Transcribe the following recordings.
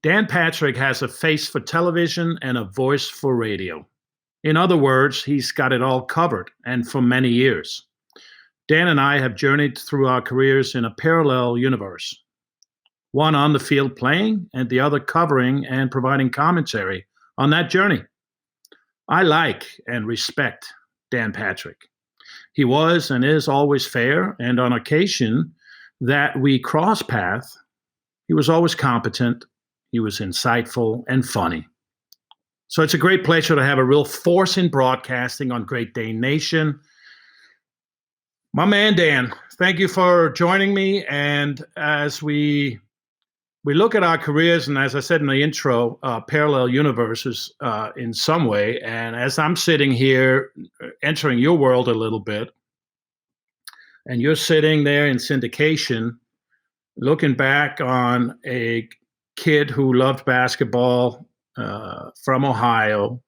Dan Patrick has a face for television and a voice for radio. In other words, he's got it all covered, and for many years. Dan and I have journeyed through our careers in a parallel universe, one on the field playing and the other covering and providing commentary on that journey. I like and respect Dan Patrick. He was and is always fair, and on occasion that we cross paths, he was always competent, he was insightful and funny. So it's a great pleasure to have a real force in broadcasting on Great Dane Nation. My man, Dan, thank you for joining me. And as we look at our careers, and as I said in the intro, parallel universes in some way, and as I'm sitting here entering your world a little bit, and you're sitting there in syndication, looking back on a kid who loved basketball from Ohio,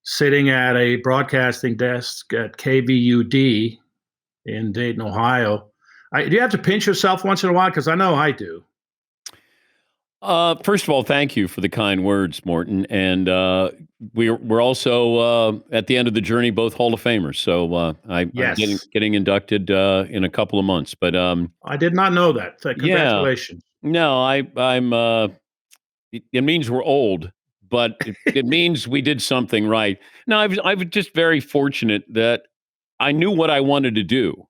sitting at a broadcasting desk at KVUD in Dayton, Ohio. Do you have to pinch yourself once in a while? Because I know I do. First of all, thank you for the kind words, Morten. And we're also at the end of the journey, both Hall of Famers. So I'm getting inducted in a couple of months. But I did not know that. Congratulations. Yeah, no, I'm. It means we're old, but it means we did something right. No, I was just very fortunate that I knew what I wanted to do.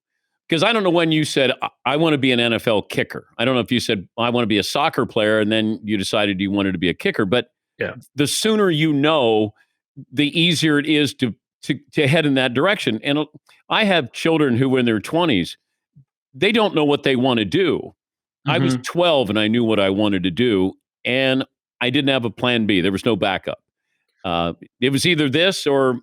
Because I don't know when you said, I want to be an NFL kicker. I don't know if you said, I want to be a soccer player, and then you decided you wanted to be a kicker. But the sooner you know, the easier it is to head in that direction. And I have children who, in their 20s, they don't know what they want to do. Mm-hmm. I was 12, and I knew what I wanted to do, and I didn't have a plan B. There was no backup. It was either this or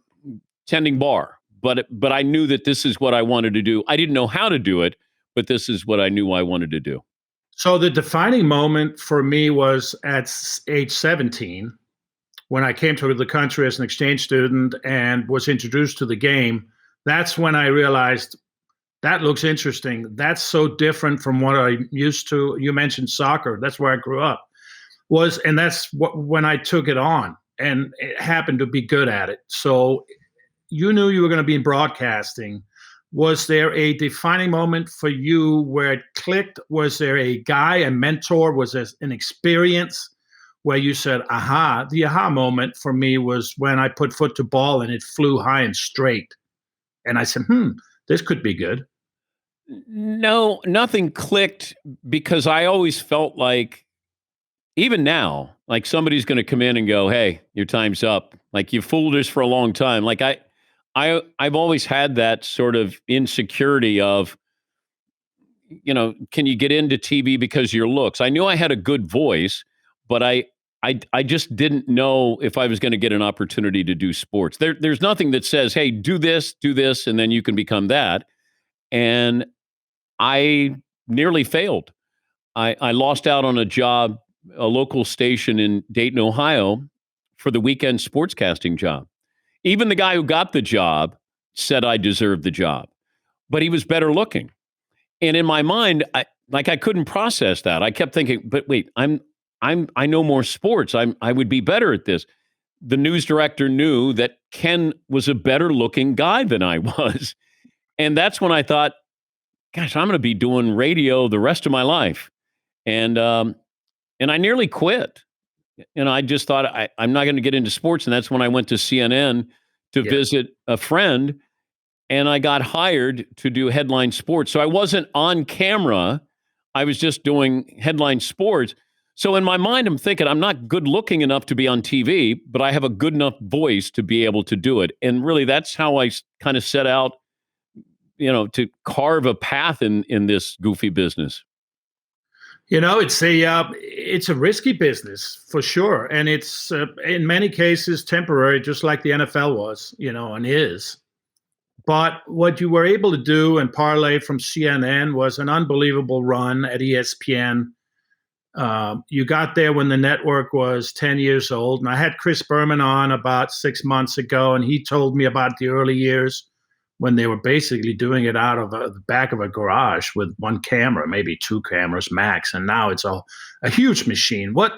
tending bar. But I knew that this is what I wanted to do. I didn't know how to do it, but this is what I knew I wanted to do. So the defining moment for me was at age 17, when I came to the country as an exchange student and was introduced to the game. That's when I realized that looks interesting. That's so different from what I'm used to. You mentioned soccer. That's where I grew up. And that's when I took it on, and it happened to be good at it. So you knew you were going to be in broadcasting. Was there a defining moment for you where it clicked? Was there a guy, a mentor? Was there an experience where you said, aha? The aha moment for me was when I put foot to ball and it flew high and straight. And I said, this could be good. No, nothing clicked, because I always felt like, even now, like somebody's going to come in and go, hey, your time's up. Like, you fooled us for a long time. Like I've always had that sort of insecurity of, can you get into TV because of your looks? I knew I had a good voice, but I just didn't know if I was going to get an opportunity to do sports. There's nothing that says, hey, do this, and then you can become that. And I nearly failed. I lost out on a job, a local station in Dayton, Ohio, for the weekend sportscasting job. Even the guy who got the job said I deserved the job, but he was better looking. And in my mind, I couldn't process that. I kept thinking, but wait, I know more sports. I would be better at this. The news director knew that Ken was a better looking guy than I was. And that's when I thought, gosh, I'm going to be doing radio the rest of my life. And I nearly quit. I just thought I'm not going to get into sports. And that's when I went to CNN to visit a friend, and I got hired to do headline sports. So I wasn't on camera. I was just doing headline sports. So in my mind, I'm thinking I'm not good looking enough to be on TV, but I have a good enough voice to be able to do it. And really, that's how I kind of set out, to carve a path in this goofy business. It's a risky business for sure. And it's in many cases temporary, just like the NFL was, and is. But what you were able to do and parlay from CNN was an unbelievable run at ESPN. You got there when the network was 10 years old. And I had Chris Berman on about 6 months ago, and he told me about the early years when they were basically doing it out of the back of a garage with one camera, maybe two cameras max. And now it's a huge machine. What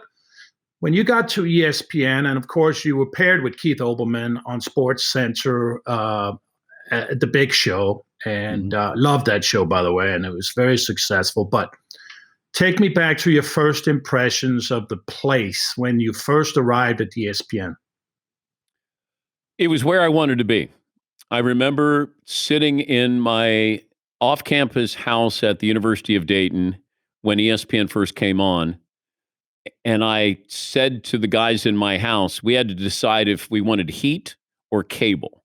when you got to ESPN, and of course you were paired with Keith Olbermann on SportsCenter, at the big show, and loved that show, by the way, and it was very successful. But take me back to your first impressions of the place when you first arrived at ESPN. It was where I wanted to be. I remember sitting in my off-campus house at the University of Dayton when ESPN first came on, and I said to the guys in my house, we had to decide if we wanted heat or cable.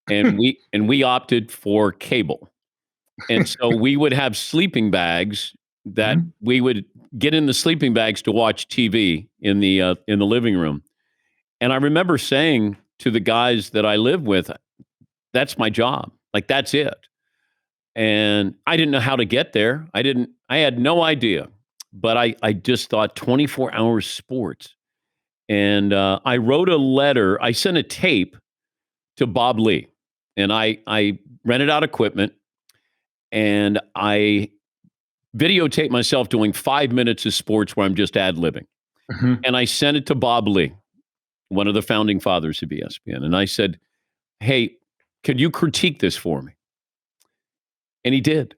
And we opted for cable. And so we would have sleeping bags that we would get in the sleeping bags to watch TV in the living room. And I remember saying to the guys that I live with, that's my job. Like, that's it. And I didn't know how to get there. I had no idea, but I just thought 24 hours sports. And I wrote a letter. I sent a tape to Bob Lee, and I rented out equipment, and I videotaped myself doing 5 minutes of sports where I'm just ad-libbing. And I sent it to Bob Lee, one of the founding fathers of ESPN. And I said, hey, could you critique this for me? And he did.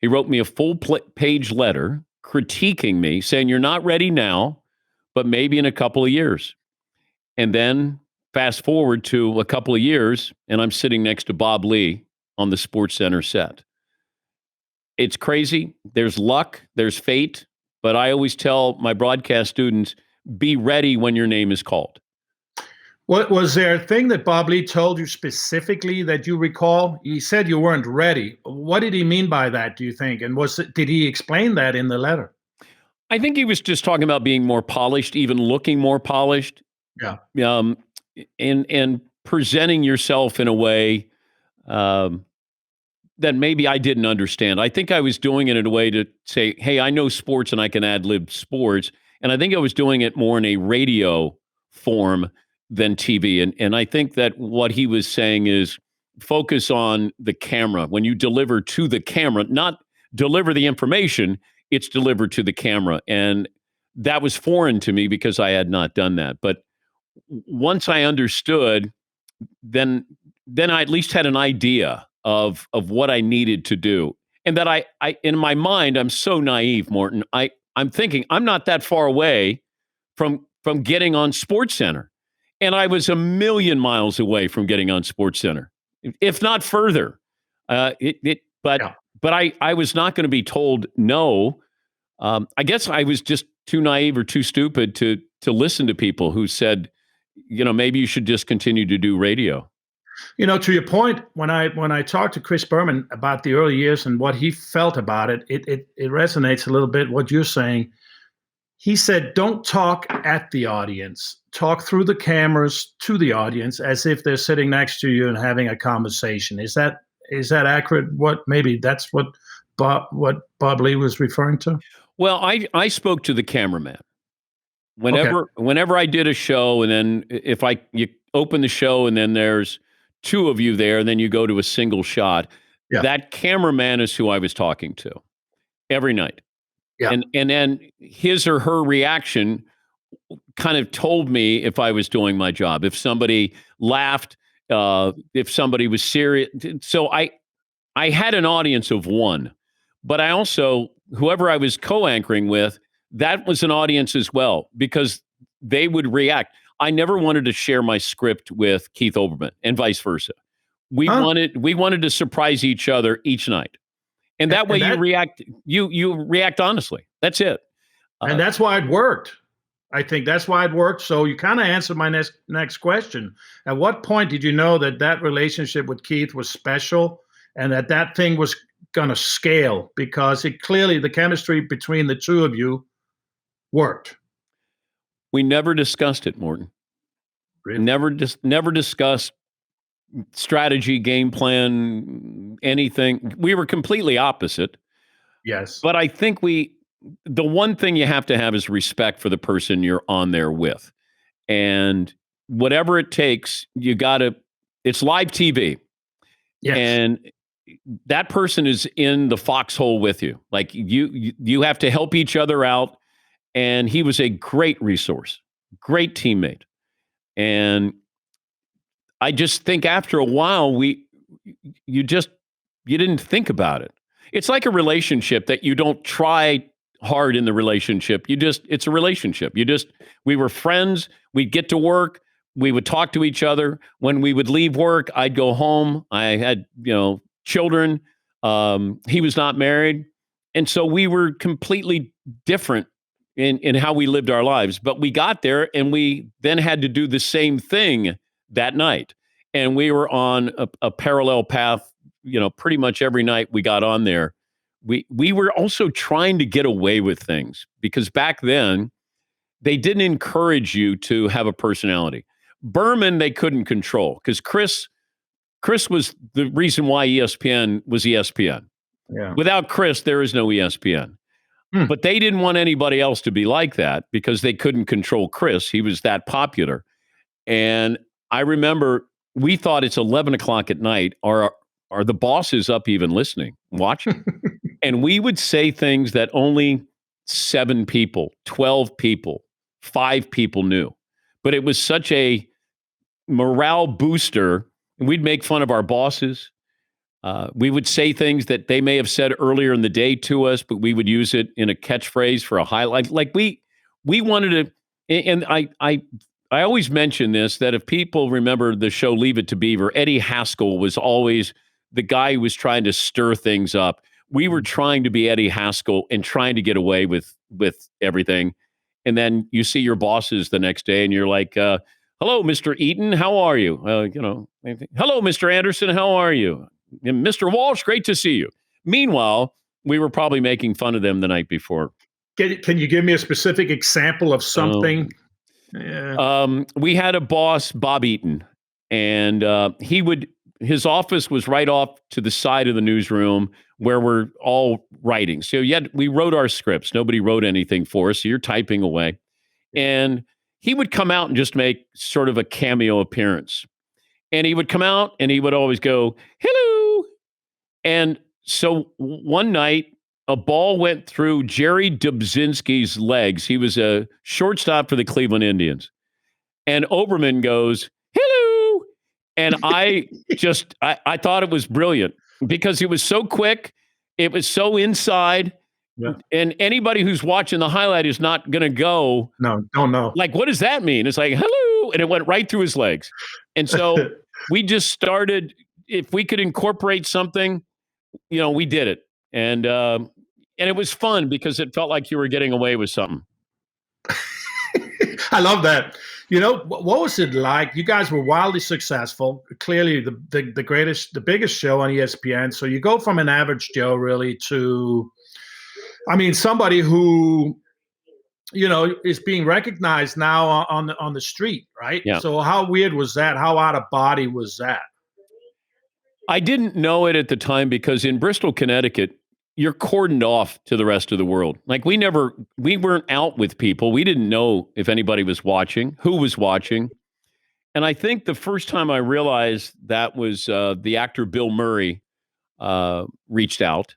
He wrote me a full-page letter critiquing me, saying, you're not ready now, but maybe in a couple of years. And then fast forward to a couple of years, and I'm sitting next to Bob Lee on the SportsCenter set. It's crazy. There's luck. There's fate. But I always tell my broadcast students, be ready when your name is called. What was there a thing that Bob Lee told you specifically that you recall? He said you weren't ready. What did he mean by that, do you think? And did he explain that in the letter? I think he was just talking about being more polished, even looking more polished. Yeah. And presenting yourself in a way that maybe I didn't understand. I think I was doing it in a way to say, hey, I know sports and I can ad-lib sports. And I think I was doing it more in a radio form than TV. And I think that what he was saying is focus on the camera. When you deliver to the camera, not deliver the information, it's delivered to the camera. And that was foreign to me because I had not done that. But once I understood, then I at least had an idea of what I needed to do. And that I in my mind, I'm so naive, Morten. I'm thinking I'm not that far away from getting on SportsCenter. And I was a million miles away from getting on SportsCenter, if not further. But I was not going to be told no. I guess I was just too naive or too stupid to listen to people who said, maybe you should just continue to do radio. To your point, when I talked to Chris Berman about the early years and what he felt about it, it resonates a little bit what you're saying. He said, don't talk at the audience. Talk through the cameras to the audience as if they're sitting next to you and having a conversation. Is that accurate? Maybe that's what Bob Lee was referring to? Well, I spoke to the cameraman. Whenever I did a show, and then if you open the show and then there's two of you there, and then you go to a single shot, that cameraman is who I was talking to every night. Yeah. And then his or her reaction kind of told me if I was doing my job, if somebody laughed, if somebody was serious. So I had an audience of one, but I also, whoever I was co-anchoring with, that was an audience as well, because they would react. I never wanted to share my script with Keith Olbermann and vice versa. We wanted to surprise each other each night. And that way you react honestly. That's it. And that's why it worked. I think that's why it worked. So you kind of answered my next question. At what point did you know that relationship with Keith was special and that thing was going to scale? Because clearly the chemistry between the two of you worked. We never discussed it, Morten. Really? Never discussed strategy, game plan, anything. We were completely opposite. Yes. But I think the one thing you have to have is respect for the person you're on there with. And whatever it takes, it's live TV. Yes. And that person is in the foxhole with you. Like you have to help each other out. And he was a great resource. great teammate. And I just think after a while, you didn't think about it. It's like a relationship that you don't try hard in the relationship. It's a relationship. We were friends. We'd get to work. We would talk to each other. When we would leave work, I'd go home. I had, children. He was not married. And so we were completely different in how we lived our lives. But we got there and we then had to do the same thing that night. And we were on a parallel path, pretty much every night we got on there. We were also trying to get away with things because back then they didn't encourage you to have a personality. Berman, they couldn't control because Chris was the reason why ESPN was ESPN. Yeah. Without Chris, there is no ESPN. But they didn't want anybody else to be like that because they couldn't control Chris. He was that popular. And I remember we thought it's 11 o'clock at night. Are the bosses up even listening, watching? And we would say things that only 7 people, 12 people, 5 people knew. But it was such a morale booster. And we'd make fun of our bosses. We would say things that they may have said earlier in the day to us, but we would use it in a catchphrase for a highlight. Like we wanted to, and I always mention this, that if people remember the show Leave It to Beaver, Eddie Haskell was always the guy who was trying to stir things up. We were trying to be Eddie Haskell and trying to get away with everything. And then you see your bosses the next day and you're like, hello, Mr. Eaton, how are you? Hello, Mr. Anderson, how are you? And Mr. Walsh, great to see you. Meanwhile, we were probably making fun of them the night before. Can you give me a specific example of something? We had a boss, Bob Eaton, and his office was right off to the side of the newsroom where we're all writing. So we wrote our scripts. Nobody wrote anything for us. So you're typing away. And he would come out and just make sort of a cameo appearance. And he would come out and he would always go, hello. And so one night, a ball went through Jerry Dubzinski's legs. He was a shortstop for the Cleveland Indians. And Oberman goes, hello. And I thought it was brilliant because it was so quick. It was so inside. Yeah. And anybody who's watching the highlight is not going to go. No, don't know. Like, what does that mean? It's like, hello. And it went right through his legs. And so we just started, if we could incorporate something, we did it. And it was fun because it felt like you were getting away with something. I love that. What was it like? You guys were wildly successful. Clearly the biggest show on ESPN. So you go from an average Joe really to, somebody who, is being recognized now on the street, right? Yeah. So how weird was that? How out of body was that? I didn't know it at the time because in Bristol, Connecticut, you're cordoned off to the rest of the world. Like we weren't out with people. We didn't know if anybody was watching, who was watching. And I think the first time I realized that was the actor Bill Murray reached out.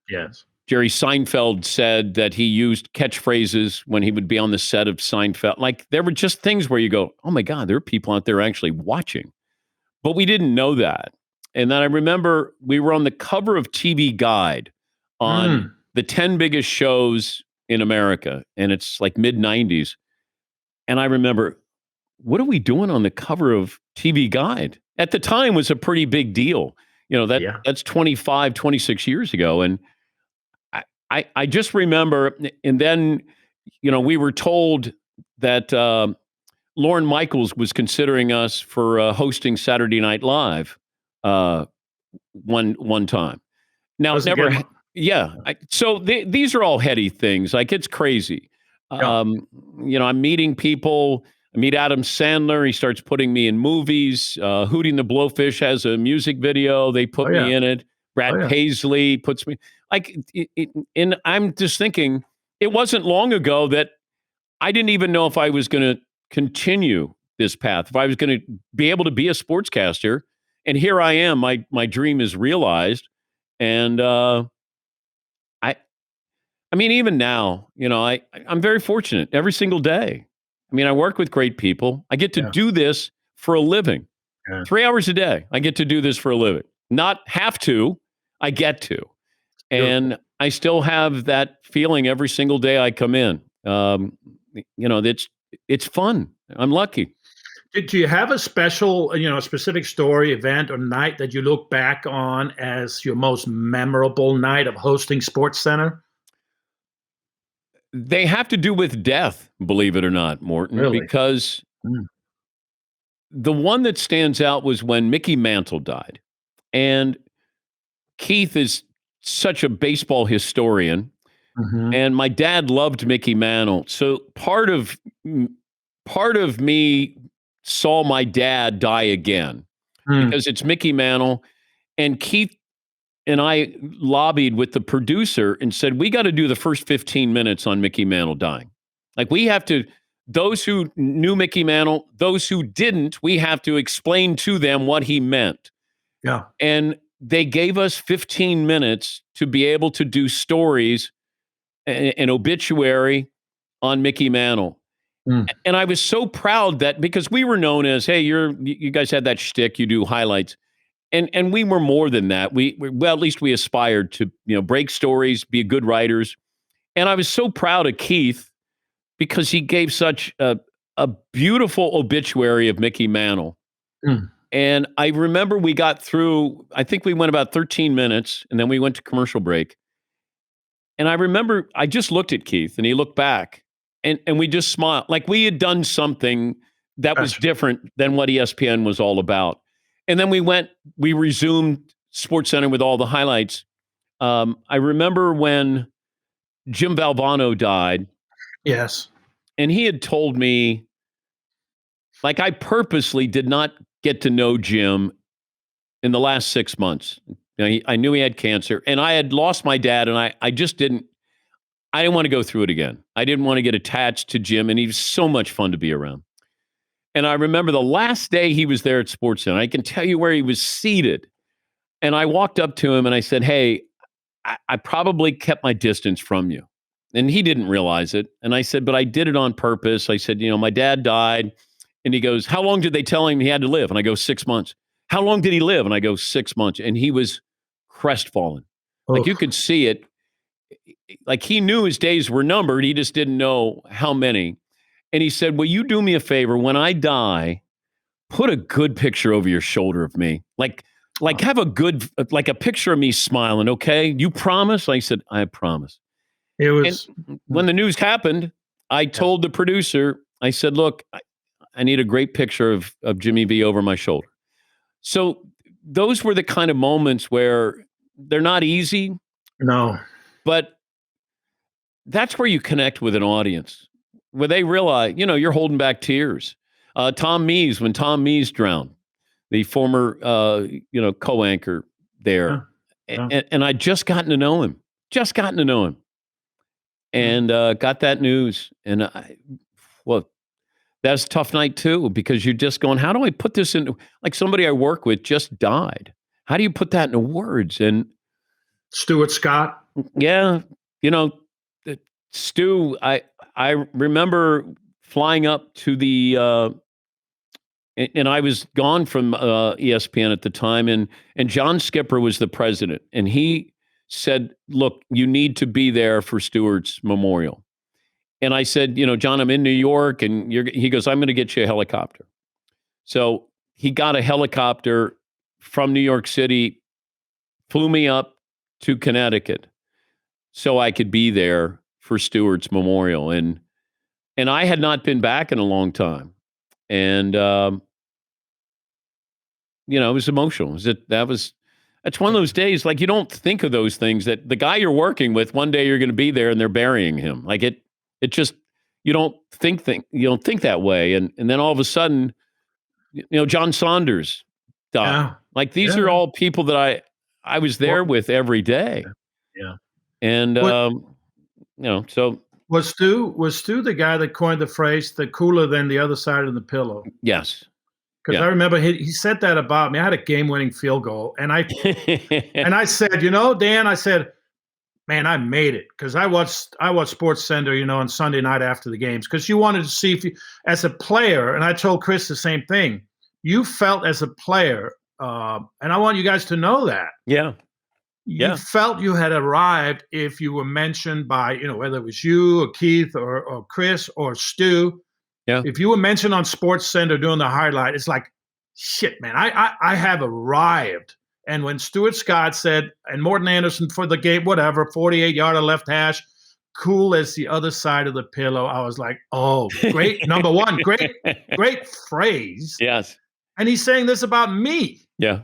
Yes. Jerry Seinfeld said that he used catchphrases when he would be on the set of Seinfeld. Like there were just things where you go, oh my God, there are people out there actually watching. But we didn't know that. And then I remember we were on the cover of TV Guide on the 10 biggest shows in America. And it's like mid-90s. And I remember, what are we doing on the cover of TV Guide? At the time was a pretty big deal. That's 25, 26 years ago. And I just remember, and then, we were told that Lorne Michaels was considering us for hosting Saturday Night Live one time. Now, it's never, yeah. So these are all heady things. Like, it's crazy. Yeah. I'm meeting people. I meet Adam Sandler. He starts putting me in movies. Hootie and the Blowfish has a music video. They put me in it. Brad Paisley puts me and I'm just thinking, it wasn't long ago that I didn't even know if I was going to continue this path, if I was going to be able to be a sportscaster. And here I am, my dream is realized. And even now, I'm very fortunate every single day. I mean, I work with great people. I get to do this for a living. 3 hours a day. I get to do this for a living. Not have to, I get to. And I still have that feeling every single day I come in. It's fun. I'm lucky. Do you have a special, specific story, event, or night that you look back on as your most memorable night of hosting SportsCenter? They have to do with death, believe it or not, Morten, Really? because the one that stands out was when Mickey Mantle died. And Keith is such a baseball historian, and my dad loved Mickey Mantle. So part of me saw my dad die again because it's Mickey Mantle, and Keith and I lobbied with the producer and said, we got to do the first 15 minutes on Mickey Mantle dying. Like, we have to, those who knew Mickey Mantle, those who didn't, we have to explain to them what he meant. Yeah. And they gave us 15 minutes to be able to do stories, an obituary on Mickey Mantle. And I was so proud that, because we were known as, hey, you guys had that shtick, you do highlights. And we were more than that. Well, at least we aspired to, break stories, be good writers. And I was so proud of Keith because he gave such a beautiful obituary of Mickey Mantle. And I remember we got through, I think we went about 13 minutes, and then we went to commercial break. And I remember I just looked at Keith, and he looked back, and we just smiled. Like we had done something that was different than what ESPN was all about. And then we resumed SportsCenter with all the highlights. I remember when Jim Valvano died. Yes. And he had told me, like, I purposely did not get to know Jim in the last 6 months. I knew he had cancer, and I had lost my dad, and I didn't want to go through it again. I didn't want to get attached to Jim, and he was so much fun to be around. And I remember the last day he was there at SportsCenter, I can tell you where he was seated. And I walked up to him and I said, hey, I probably kept my distance from you. And he didn't realize it. And I said, but I did it on purpose. I said, my dad died. And he goes, how long did they tell him he had to live? And I go, 6 months. How long did he live? And I go, 6 months. And he was crestfallen. Like, you could see it. Like, he knew his days were numbered. He just didn't know how many. And he said, will you do me a favor? When I die, put a good picture over your shoulder of me. Like have a good, like a picture of me smiling, okay? You promise? I said, I promise. It was. And when the news happened, I told the producer, I said, look, I need a great picture of Jimmy V over my shoulder. So those were the kind of moments where they're not easy. No. But that's where you connect with an audience, where they realize, you're holding back tears. Tom Mees, when Tom Mees drowned, the former, co-anchor there. And I'd just gotten to know him. And got that news. And that's a tough night too, because you're just going, how do I put this into, like, somebody I work with just died. How do you put that into words? And Stuart Scott. Yeah. Stu, I remember flying up to the, and I was gone from ESPN at the time, and John Skipper was the president, and he said, look, you need to be there for Stewart's memorial. And I said, John, I'm in New York, and he goes, I'm going to get you a helicopter. So he got a helicopter from New York City, flew me up to Connecticut so I could be there for Stewart's memorial. And I had not been back in a long time. And, it was emotional. That's one of those days, like, you don't think of those things, that the guy you're working with, one day you're going to be there and they're burying him. Like, it just, you don't think that way. And then all of a sudden, John Saunders died. Yeah. Like, these are all people that I was there with every day. Yeah. And, so. Was Stu the guy that coined the phrase, the cooler than the other side of the pillow? Yes. Because I remember he said that about me. I had a game-winning field goal, and I said, Dan, I said, man, I made it, because I watched SportsCenter, on Sunday night after the games, because you wanted to see if you, as a player, and I told Chris the same thing. You felt as a player, and I want you guys to know that. Yeah. You felt you had arrived if you were mentioned by, whether it was you or Keith or Chris or Stu. Yeah. If you were mentioned on SportsCenter doing the highlight, it's like, shit, man, I have arrived. And when Stuart Scott said, and Morten Andersen for the game, whatever, 48-yarder left hash, cool as the other side of the pillow, I was like, oh, great. Number one, great phrase. Yes. And he's saying this about me. Yeah.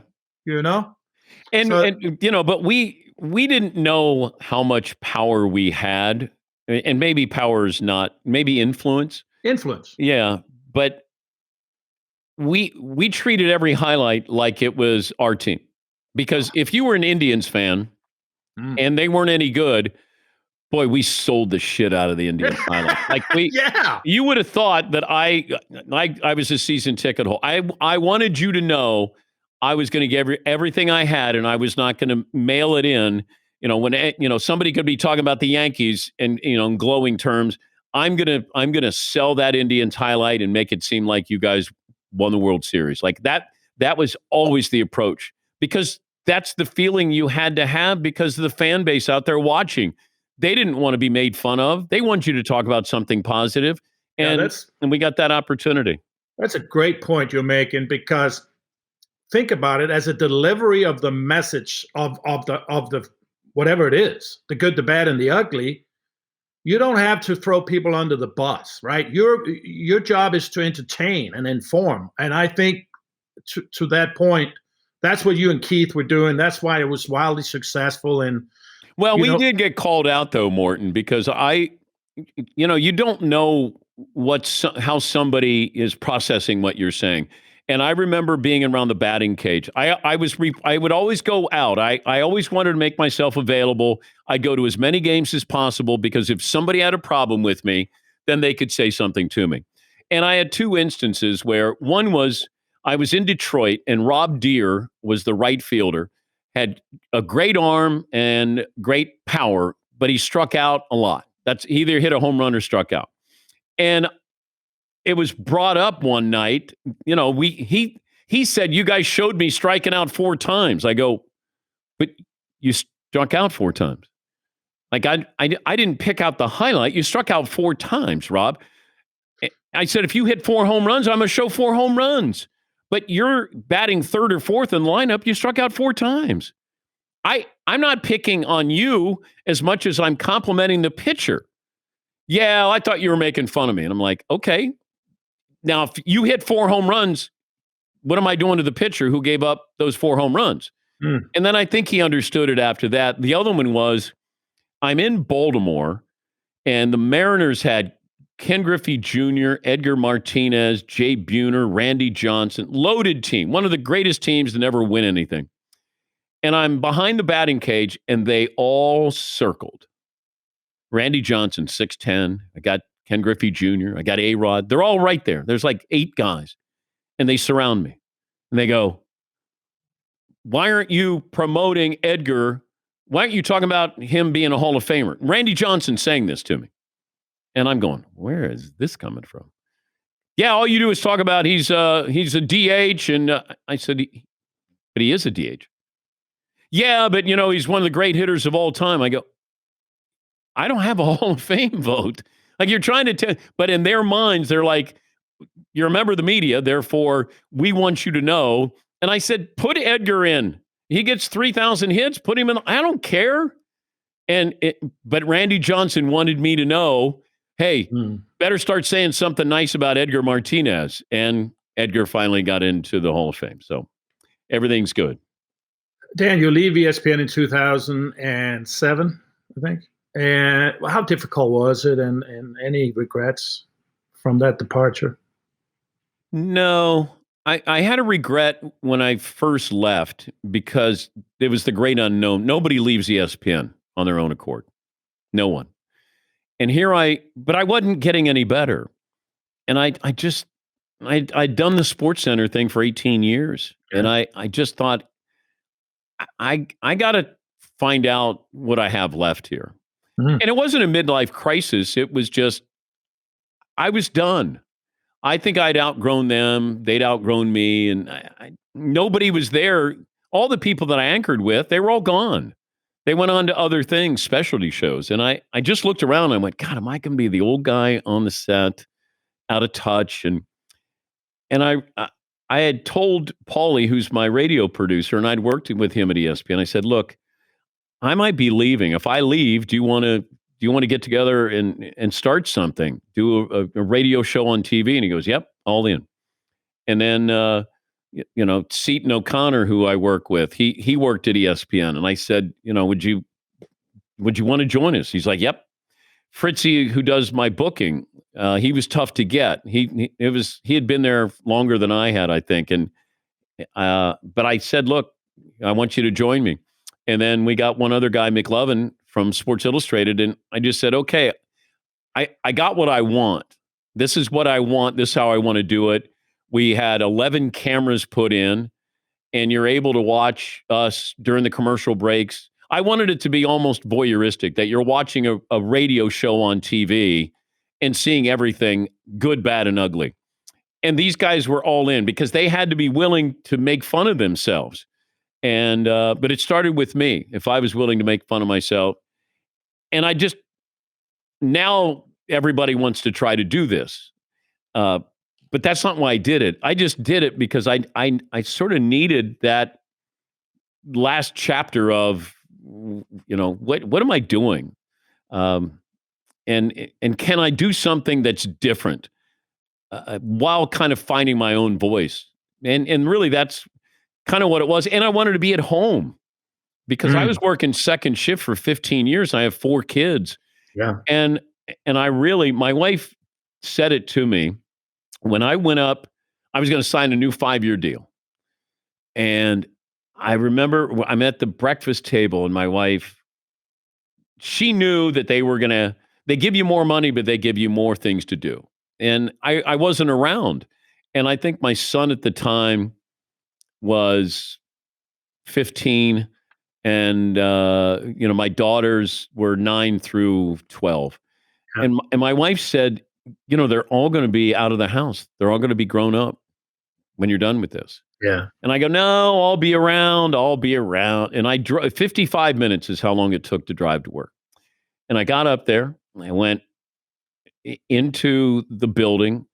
And but we didn't know how much power we had, and maybe power is not, maybe influence. Yeah. But we treated every highlight like it was our team. Because if you were an Indians fan and they weren't any good, boy, we sold the shit out of the Indians highlight. Like you would have thought that I was a season ticket holder. I wanted you to know I was going to give everything I had, and I was not going to mail it in. When somebody could be talking about the Yankees and in glowing terms, I'm gonna sell that Indians highlight and make it seem like you guys won the World Series. Like that was always the approach, because that's the feeling you had to have, because of the fan base out there watching. They didn't want to be made fun of. They want you to talk about something positive. And we got that opportunity. That's a great point you're making, because think about it as a delivery of the message of the whatever it is, the good, the bad, and the ugly. You don't have to throw people under the bus, right? Your job is to entertain and inform. And I think to that point, that's what you and Keith were doing. That's why it was wildly successful. And we did get called out, though, Morten, because you don't know how somebody is processing what you're saying. And I remember being around the batting cage. I would always go out. I always wanted to make myself available. I'd go to as many games as possible, because if somebody had a problem with me, then they could say something to me. And I had two instances where one was I was in Detroit, and Rob Deere was the right fielder, had a great arm and great power, but he struck out a lot. He either hit a home run or struck out. And it was brought up one night, he said, you guys showed me striking out 4 times. I go, but you struck out 4 times. Like I didn't pick out the highlight. You struck out 4 times, Rob. I said, if you hit 4 home runs, I'm going to show 4 home runs. But you're batting 3rd or 4th in the lineup. You struck out 4 times. I'm not picking on you as much as I'm complimenting the pitcher. Yeah, I thought you were making fun of me. And I'm like, okay. Now, if you hit 4 home runs, what am I doing to the pitcher who gave up those 4 home runs? And then I think he understood it after that. The other one was, I'm in Baltimore, and the Mariners had Ken Griffey Jr., Edgar Martinez, Jay Buhner, Randy Johnson, loaded team, one of the greatest teams to never win anything. And I'm behind the batting cage, and they all circled. Randy Johnson, 6'10". I got Ken Griffey Jr., I got A-Rod. They're all right there. There's like 8 guys. And they surround me. And they go, why aren't you promoting Edgar? Why aren't you talking about him being a Hall of Famer? Randy Johnson saying this to me. And I'm going, where is this coming from? Yeah, all you do is talk about he's a DH. And I said, but he is a DH. Yeah, but, he's one of the great hitters of all time. I go, I don't have a Hall of Fame vote. Like, you're trying to tell, but in their minds, they're like, you're a member of the media, therefore we want you to know. And I said, put Edgar in. He gets 3,000 hits, put him in. I don't care. But Randy Johnson wanted me to know, hey, better start saying something nice about Edgar Martinez. And Edgar finally got into the Hall of Fame. So everything's good. Dan, you leave ESPN in 2007, I think. And how difficult was it, and any regrets from that departure? No, I had a regret when I first left, because it was the great unknown. Nobody leaves ESPN on their own accord. No one. And but I wasn't getting any better. And I'd done the SportsCenter thing for 18 years. Yeah. And I just thought, I got to find out what I have left here. Mhm. And it wasn't a midlife crisis. It was just, I was done. I think I'd outgrown them. They'd outgrown me. And nobody was there. All the people that I anchored with, they were all gone. They went on to other things, specialty shows. And I just looked around and I went, God, am I going to be the old guy on the set, out of touch? And I had told Paulie, who's my radio producer, and I'd worked with him at ESPN. I said, look, I might be leaving. If I leave, do you want to get together and start something? Do a radio show on TV? And he goes, yep, all in. And then Seton O'Connor, who I work with, he worked at ESPN, and I said, would you want to join us? He's like, yep. Fritzy, who does my booking, he was tough to get. He had been there longer than I had, I think, and but I said, look, I want you to join me. And then we got one other guy, McLovin from Sports Illustrated, and I just said, okay, I got what I want. This is what I want. This is how I want to do it. We had 11 cameras put in, and you're able to watch us during the commercial breaks. I wanted it to be almost voyeuristic, that you're watching a radio show on TV and seeing everything good, bad, and ugly. And these guys were all in because they had to be willing to make fun of themselves. And but it started with me. If I was willing to make fun of myself, and I just now everybody wants to try to do this, but that's not why I did it. I just did it because I sort of needed that last chapter of what am I doing, and can I do something that's different while kind of finding my own voice, and really that's kind of what it was. And I wanted to be at home because I was working second shift for 15 years. And I have 4 kids. Yeah. And my wife said it to me when I went up, I was going to sign a new 5-year deal. And I remember I'm at the breakfast table and my wife, she knew that they give you more money, but they give you more things to do. And I wasn't around. And I think my son at the time was 15, and my daughters were 9 through 12. Yeah. And my wife said, they're all going to be out of the house. They're all going to be grown up when you're done with this. Yeah. And I go, no, I'll be around. And I drove 55 minutes is how long it took to drive to work. And I got up there, and I went into the building,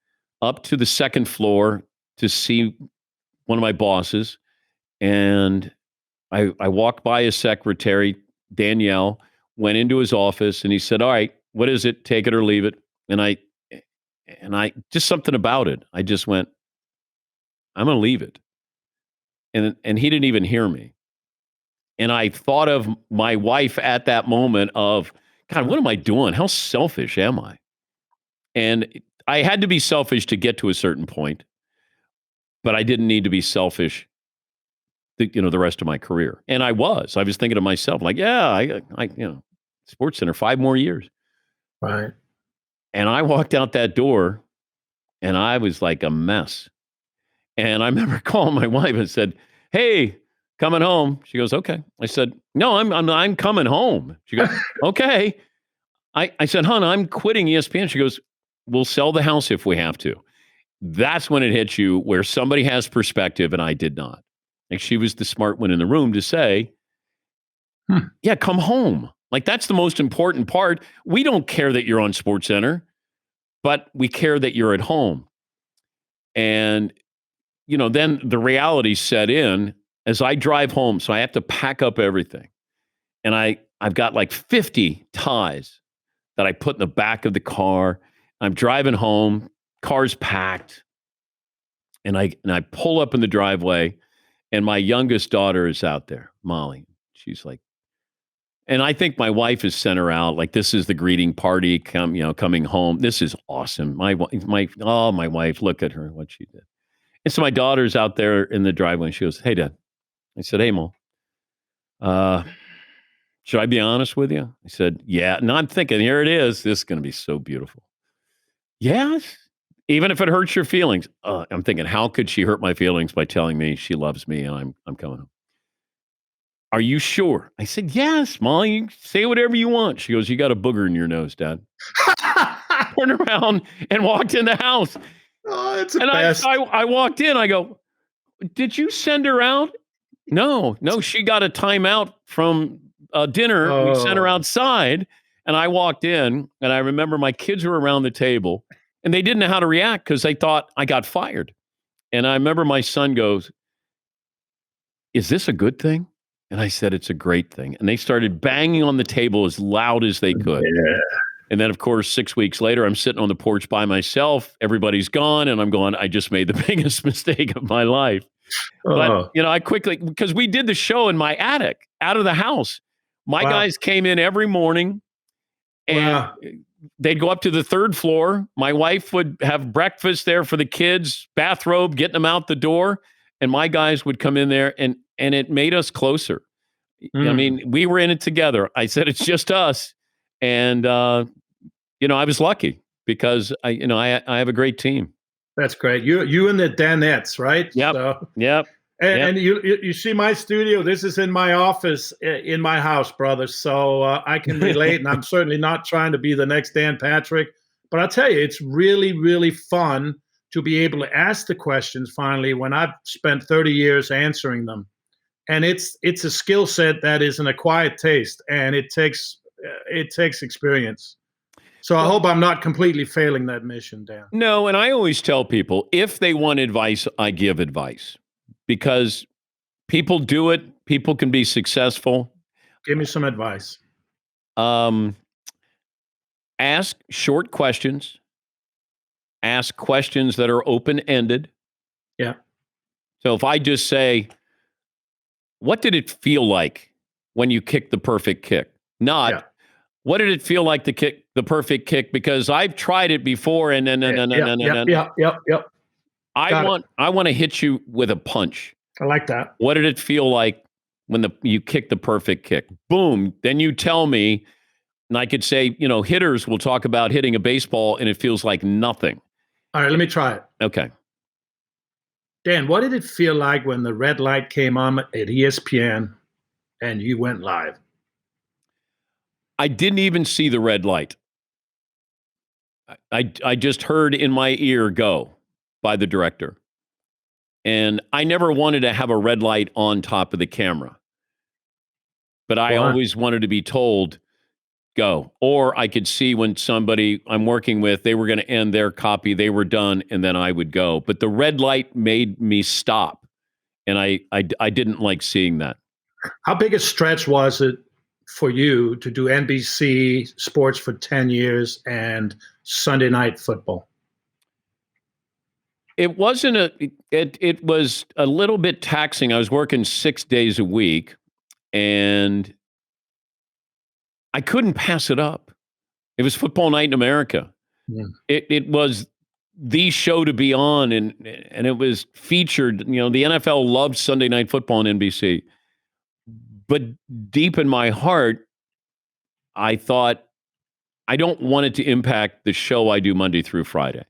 up to the second floor to see one of my bosses. And I walked by his secretary, Danielle, went into his office, and he said, all right, what is it? Take it or leave it. And I just something about it. I just went, I'm going to leave it. And he didn't even hear me. And I thought of my wife at that moment of, God, what am I doing? How selfish am I? And I had to be selfish to get to a certain point, but I didn't need to be selfish the rest of my career. And I was thinking to myself, like, yeah, I SportsCenter 5 more years. Right. And I walked out that door and I was like a mess. And I remember calling my wife and said, hey, coming home. She goes, okay. I said, no, I'm coming home. She goes, okay. I said, hon, I'm quitting ESPN. She goes, we'll sell the house if we have to. That's when it hits you where somebody has perspective and I did not. Like, she was the smart one in the room to say, yeah, come home. Like, that's the most important part. We don't care that you're on SportsCenter, but we care that you're at home. And, then the reality set in as I drive home. So I have to pack up everything. And I've got like 50 ties that I put in the back of the car. I'm driving home, car's packed. And I pull up in the driveway. And my youngest daughter is out there, Molly. She's like, and I think my wife has sent her out. Like, this is the greeting party, coming home. This is awesome. My wife, look at her, what she did. And so my daughter's out there in the driveway. And she goes, hey, Dad. I said, hey, Mo. Should I be honest with you? I said, yeah. No, I'm thinking, here it is. This is going to be so beautiful. Yes. Even if it hurts your feelings. I'm thinking, how could she hurt my feelings by telling me she loves me and I'm coming home? Are you sure? I said, yes, Molly, say whatever you want. She goes, you got a booger in your nose, Dad. Turned around and walked in the house. Oh, it's the And best. I walked in. I go, did you send her out? No, she got a timeout from dinner. We sent her outside. And I walked in, and I remember my kids were around the table, and they didn't know how to react because they thought I got fired. And I remember my son goes, is this a good thing? And I said, it's a great thing. And they started banging on the table as loud as they could. Yeah. And then, of course, 6 weeks later, I'm sitting on the porch by myself. Everybody's gone. And I'm going, I just made the biggest mistake of my life. But, I quickly, because we did the show in my attic, out of the house. My guys came in every morning and they'd go up to the third floor. My wife would have breakfast there for the kids, bathrobe, getting them out the door. And my guys would come in there and it made us closer. I mean, we were in it together. I said, it's just us. And, I was lucky because I have a great team. That's great. You and the Danettes, right? Yep. So, yep. And you see my studio. This is in my office in my house, brother. So I can relate. And I'm certainly not trying to be the next Dan Patrick. But I'll tell you, it's really, really fun to be able to ask the questions finally when I've spent 30 years answering them. And it's a skill set that is an acquired taste, and it takes experience. So I hope I'm not completely failing that mission, Dan. No, and I always tell people, if they want advice, I give advice. Because people do it, people can be successful. Give me some advice. Ask short questions. Ask questions that are open-ended. Yeah. So if I just say, what did it feel like when you kicked the perfect kick? Not, what did it feel like to kick the perfect kick? Because I've tried it before and Yep. I want to hit you with a punch. I like that. What did it feel like when you kicked the perfect kick? Boom. Then you tell me, and I could say, hitters will talk about hitting a baseball and it feels like nothing. All right, let me try it. Okay. Dan, what did it feel like when the red light came on at ESPN and you went live? I didn't even see the red light. I just heard in my ear go by the director. And I never wanted to have a red light on top of the camera. But I always wanted to be told, go. Or I could see when somebody I'm working with, they were going to end their copy, they were done, and then I would go. But the red light made me stop. And I didn't like seeing that. How big a stretch was it for you to do NBC sports for 10 years and Sunday Night Football? It wasn't it was a little bit taxing. I was working 6 days a week and I couldn't pass it up. It was Football Night in America. Yeah. It was the show to be on and it was featured, the NFL loved Sunday Night Football on NBC. But deep in my heart, I thought I don't want it to impact the show I do Monday through Friday.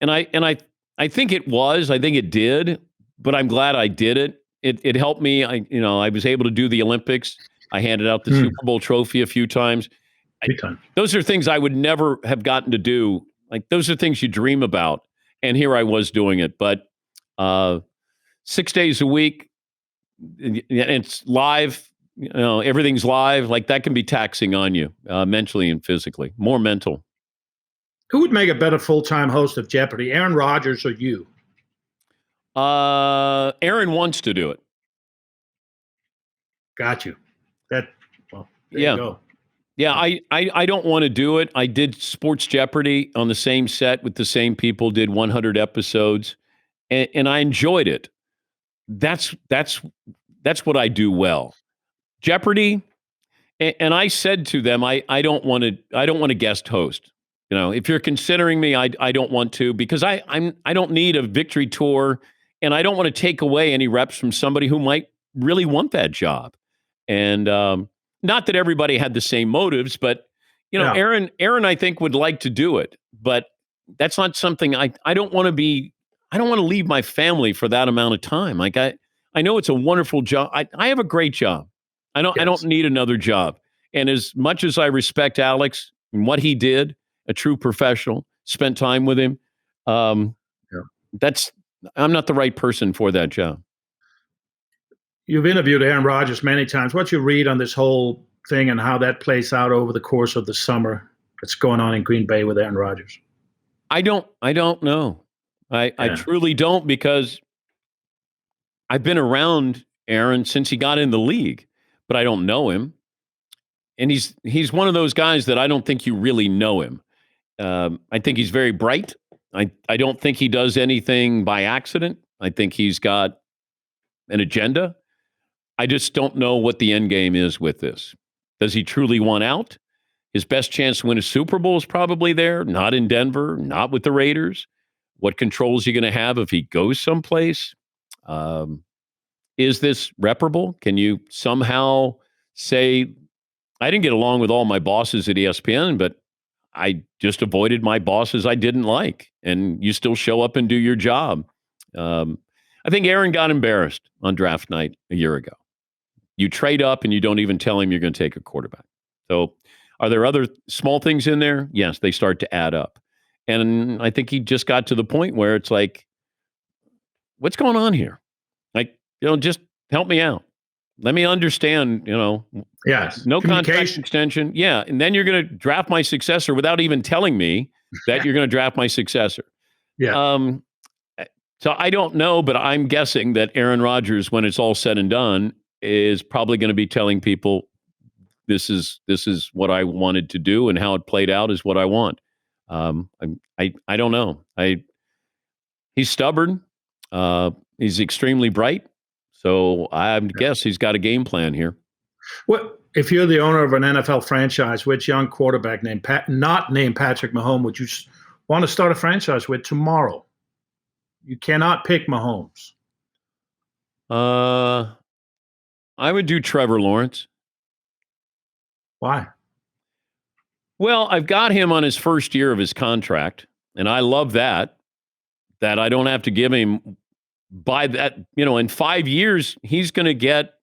And I think it did, but I'm glad I did it. It helped me. I was able to do the Olympics. I handed out the Super Bowl trophy a few times. Those are things I would never have gotten to do. Like those are things you dream about. And here I was doing it. But 6 days a week, it's live. Everything's live. Like that can be taxing on you mentally and physically. More mental. Who would make a better full-time host of Jeopardy, Aaron Rodgers or you? Aaron wants to do it. Got you. There you go. Yeah, I don't want to do it. I did Sports Jeopardy on the same set with the same people, did 100 episodes, and I enjoyed it. That's what I do well. Jeopardy, and I said to them, I don't want to guest host. If you're considering me, I don't want to because I don't need a victory tour, and I don't want to take away any reps from somebody who might really want that job. And not that everybody had the same motives, but Aaron, I think would like to do it, but that's not something I don't want to be. I don't want to leave my family for that amount of time. Like I know it's a wonderful job. I have a great job. I don't need another job. And as much as I respect Alex and what he did, a true professional, spent time with him, that's I'm not the right person for that job. You've interviewed Aaron Rodgers many times. What you read on this whole thing and how that plays out over the course of the summer that's going on in Green Bay with Aaron Rodgers? I don't know. I truly don't, because I've been around Aaron since he got in the league, but I don't know him. And he's one of those guys that I don't think you really know him. I think he's very bright. I don't think he does anything by accident. I think he's got an agenda. I just don't know what the end game is with this. Does he truly want out? His best chance to win a Super Bowl is probably there, not in Denver, not with the Raiders. What control is he going to have if he goes someplace? Is this reparable? Can you somehow say, I didn't get along with all my bosses at ESPN, but I just avoided my bosses I didn't like, and you still show up and do your job? I think Aaron got embarrassed on draft night a year ago. You trade up and you don't even tell him you're going to take a quarterback. So are there other small things in there? Yes, they start to add up. And I think he just got to the point where it's like, what's going on here? Like, just help me out. Let me understand, Yes. No contract extension. Yeah. And then you're going to draft my successor without even telling me that you're going to draft my successor. Yeah. So I don't know, but I'm guessing that Aaron Rodgers, when it's all said and done, is probably going to be telling people, this is what I wanted to do, and how it played out is what I want. I don't know. He's stubborn. He's extremely bright. So I guess he's got a game plan here. What if you're the owner of an NFL franchise? Which young quarterback not named Patrick Mahomes would you want to start a franchise with tomorrow? You cannot pick Mahomes. I would do Trevor Lawrence. Why? Well, I've got him on his first year of his contract, and I love that I don't have to give him by that, in 5 years, he's going to get,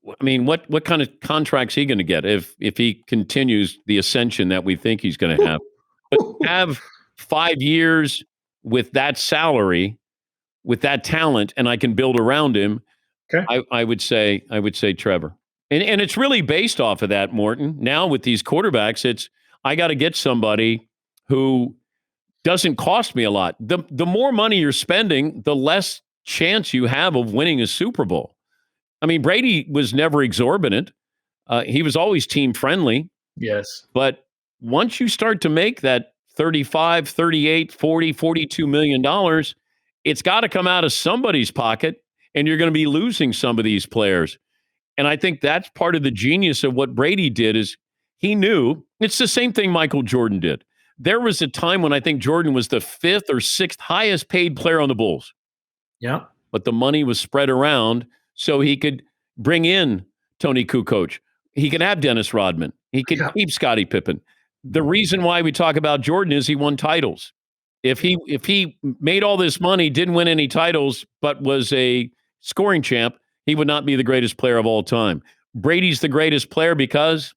what kind of contract's he going to get if he continues the ascension that we think he's going to have? But have 5 years with that salary, with that talent, and I can build around him. Okay. I would say Trevor. And it's really based off of that, Morten. Now with these quarterbacks, I got to get somebody who doesn't cost me a lot. The more money you're spending, the less chance you have of winning a Super Bowl. Brady was never exorbitant. He was always team friendly. Yes. But once you start to make that 35, 38, 40, $42 million, it's got to come out of somebody's pocket, and you're going to be losing some of these players. And I think that's part of the genius of what Brady did is he knew it's the same thing Michael Jordan did. There was a time when I think Jordan was the 5th or 6th highest paid player on the Bulls. Yeah. But the money was spread around so he could bring in Tony Kukoc. He could have Dennis Rodman. He could keep Scottie Pippen. The reason why we talk about Jordan is he won titles. If he made all this money, didn't win any titles, but was a scoring champ, he would not be the greatest player of all time. Brady's the greatest player because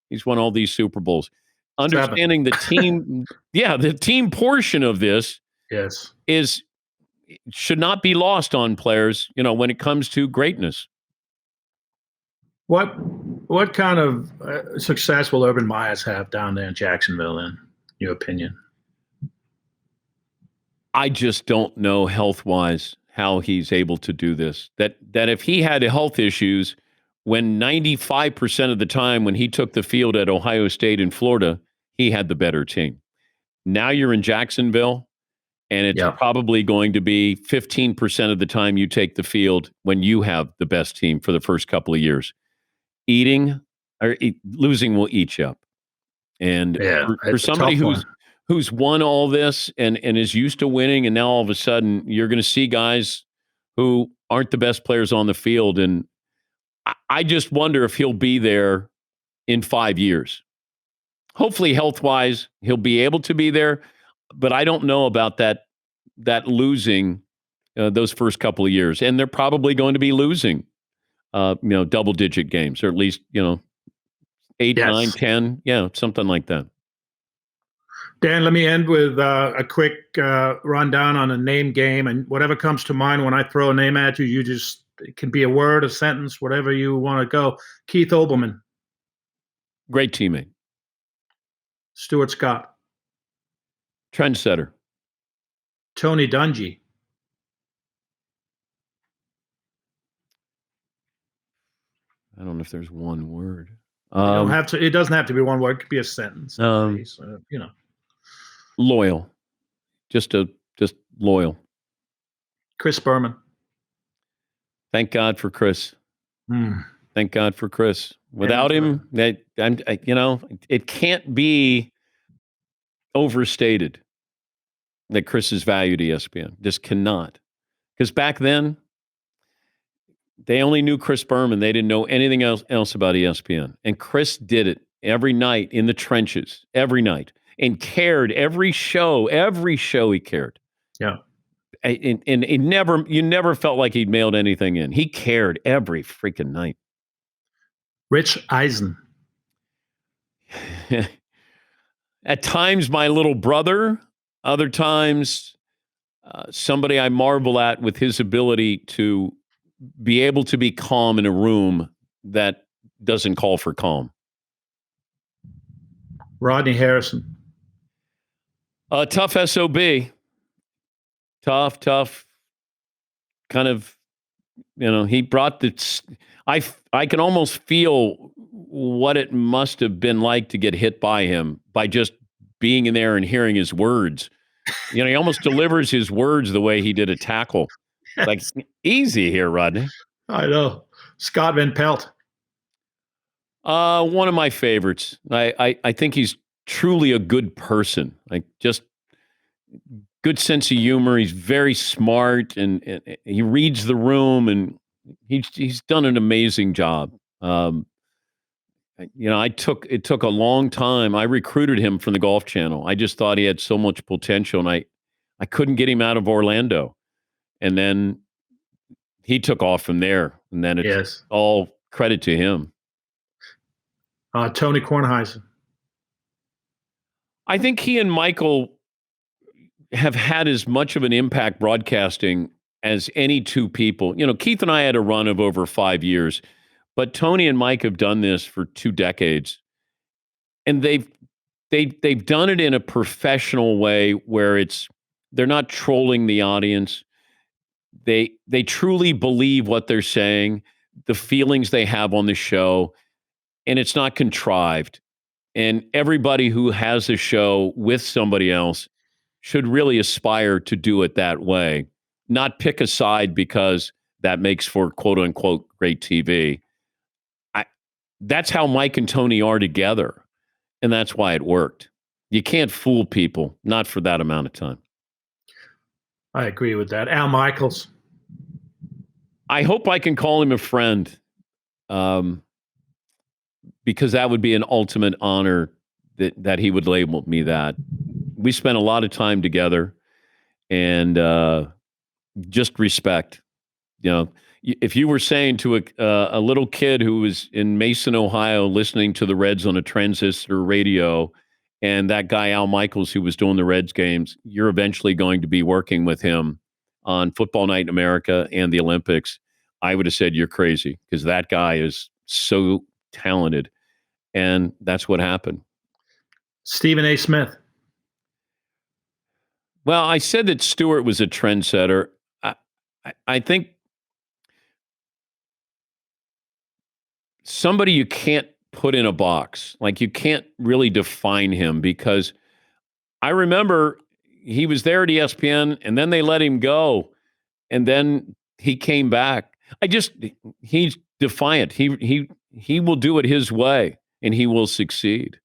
he's won all these Super Bowls. Understanding the team, the team portion of this should not be lost on players, when it comes to greatness. What kind of success will Urban Meyer have down there in Jacksonville, in your opinion? I just don't know health-wise how he's able to do this. That if he had health issues, when 95% of the time when he took the field at Ohio State and Florida, he had the better team. Now you're in Jacksonville, and it's probably going to be 15% of the time you take the field when you have the best team for the first couple of years. Losing will eat you up. And for somebody who's won all this and is used to winning, and now all of a sudden you're going to see guys who aren't the best players on the field. And I just wonder if he'll be there in 5 years. Hopefully, health-wise, he'll be able to be there, but I don't know about that losing those first couple of years, and they're probably going to be losing, double-digit games, or at least 8, 9, 10, something like that. Dan, let me end with a quick rundown on a name game, and whatever comes to mind when I throw a name at you, it can be a word, a sentence, whatever you want to go. Keith Olbermann. Great teammate. Stuart Scott. Trendsetter. Tony Dungy. I don't know if there's one word. It doesn't have to be one word. It could be a sentence. Loyal. Just loyal. Chris Berman. Thank God for Chris. Thank God for Chris. Without him, it can't be overstated that Chris is valued ESPN. Just cannot. Because back then, they only knew Chris Berman. They didn't know anything else about ESPN. And Chris did it every night in the trenches, every night, and cared every show he cared. Yeah. And you never felt like he'd mailed anything in. He cared every freaking night. Rich Eisen. At times, my little brother. Other times, somebody I marvel at with his ability to be able to be calm in a room that doesn't call for calm. Rodney Harrison. Tough SOB. Tough. Kind of, he brought I can almost feel what it must have been like to get hit by him by just being in there and hearing his words. He almost delivers his words the way he did a tackle. Yes. Like, easy here, Rodney. I know. Scott Van Pelt. One of my favorites. I think he's truly a good person. Like, just good sense of humor. He's very smart, and he reads the room, and he's done an amazing job. It took a long time. I recruited him from the Golf Channel. I just thought he had so much potential, and I couldn't get him out of Orlando. And then he took off from there, and then it's all credit to him. Tony Kornheiser. I think he and Michael have had as much of an impact broadcasting as any two people. Keith and I had a run of over 5 years, but Tony and Mike have done this for 2 decades, and they've done it in a professional way where they're not trolling the audience. They truly believe what they're saying, the feelings they have on the show, and it's not contrived. And everybody who has a show with somebody else should really aspire to do it that way, not pick a side because that makes for quote unquote great TV. That's how Mike and Tony are together, and that's why it worked. You can't fool people, not for that amount of time. I agree with that. Al Michaels. I hope I can call him a friend, because that would be an ultimate honor that he would label me that. We spent a lot of time together, and just respect. If you were saying to a little kid who was in Mason, Ohio, listening to the Reds on a transistor radio, and that guy Al Michaels who was doing the Reds games, you're eventually going to be working with him on Football Night in America and the Olympics, I would have said you're crazy, because that guy is so talented, and that's what happened. Stephen A. Smith. Well, I said that Stewart was a trendsetter. I think somebody you can't put in a box. Like, you can't really define him, because I remember he was there at ESPN, and then they let him go, and then he came back. He's defiant. He will do it his way, and he will succeed.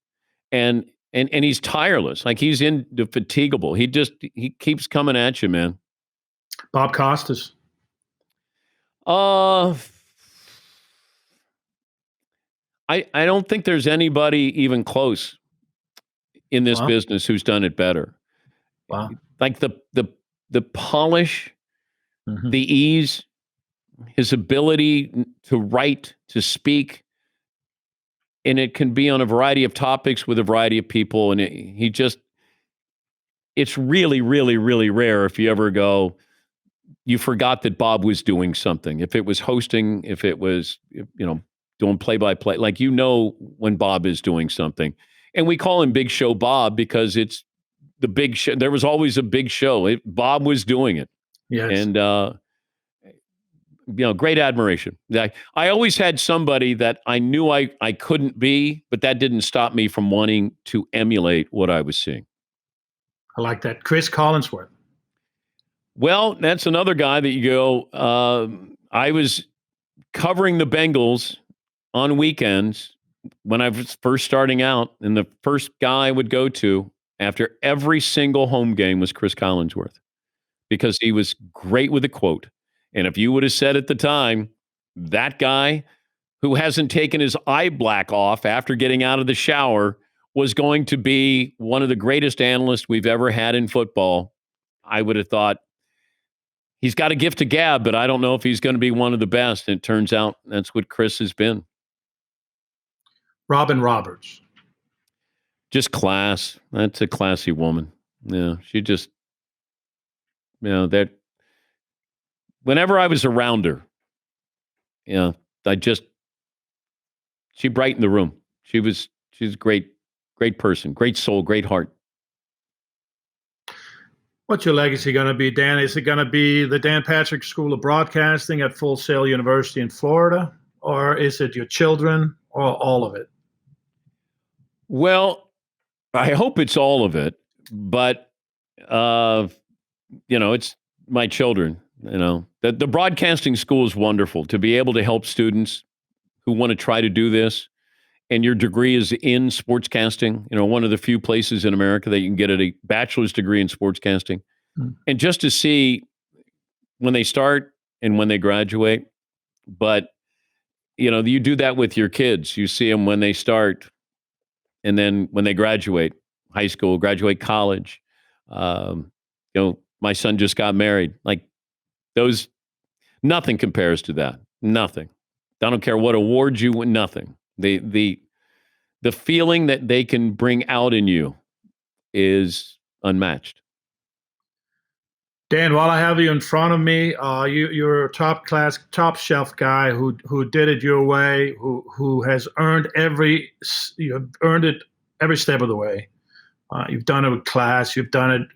And he's tireless. Like, he's indefatigable. He keeps coming at you, man. Bob Costas. I don't think there's anybody even close in this business who's done it better. Wow. Like the polish, Mhm. the ease, his ability to write, to speak, and it can be on a variety of topics with a variety of people. And it's really, really, really rare if you ever go, you forgot that Bob was doing something. If it was hosting, if it was, doing play-by-play, like, when Bob is doing something. And we call him Big Show Bob because it's the big show. There was always a big show. Bob was doing it. Yes. And, great admiration. I always had somebody that I knew I couldn't be, but that didn't stop me from wanting to emulate what I was seeing. I like that. Chris Collinsworth. Well, that's another guy that you go, I was covering the Bengals on weekends when I was first starting out, and the first guy I would go to after every single home game was Chris Collinsworth because he was great with a quote. And if you would have said at the time, that guy who hasn't taken his eye black off after getting out of the shower was going to be one of the greatest analysts we've ever had in football, I would have thought, he's got a gift of gab, but I don't know if he's going to be one of the best. And it turns out that's what Chris has been. Robin Roberts. Just class. That's a classy woman. Yeah, she just, that whenever I was around her, she brightened the room. She's a great person, great soul, great heart. What's your legacy going to be, Dan? Is it going to be the Dan Patrick School of Broadcasting at Full Sail University in Florida? Or is it your children, or all of it? Well, I hope it's all of it, but, it's my children. The broadcasting school is wonderful to be able to help students who want to try to do this. And your degree is in sportscasting, one of the few places in America that you can get a bachelor's degree in sportscasting. Mm. And just to see when they start and when they graduate, but, you do that with your kids. You see them when they start and then when they graduate high school, graduate college. My son just got married. Like those, nothing compares to that. Nothing. I don't care what awards you win, nothing. The feeling that they can bring out in you is unmatched. Dan, while I have you in front of me, you're a top shelf guy who did it your way, who has earned you've earned it every step of the way. You've done it with class, you've done it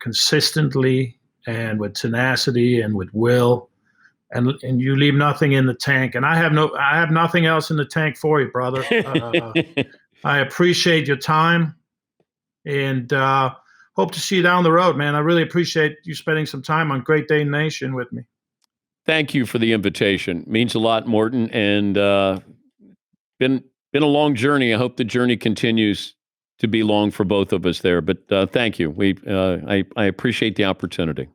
consistently and with tenacity and with will. And you leave nothing in the tank. And I have nothing else in the tank for you, brother. I appreciate your time, and hope to see you down the road, man. I really appreciate you spending some time on Great Dane Nation with me. Thank you for the invitation. Means a lot, Morten, and been a long journey. I hope the journey continues to be long for both of us there. But thank you. I appreciate the opportunity.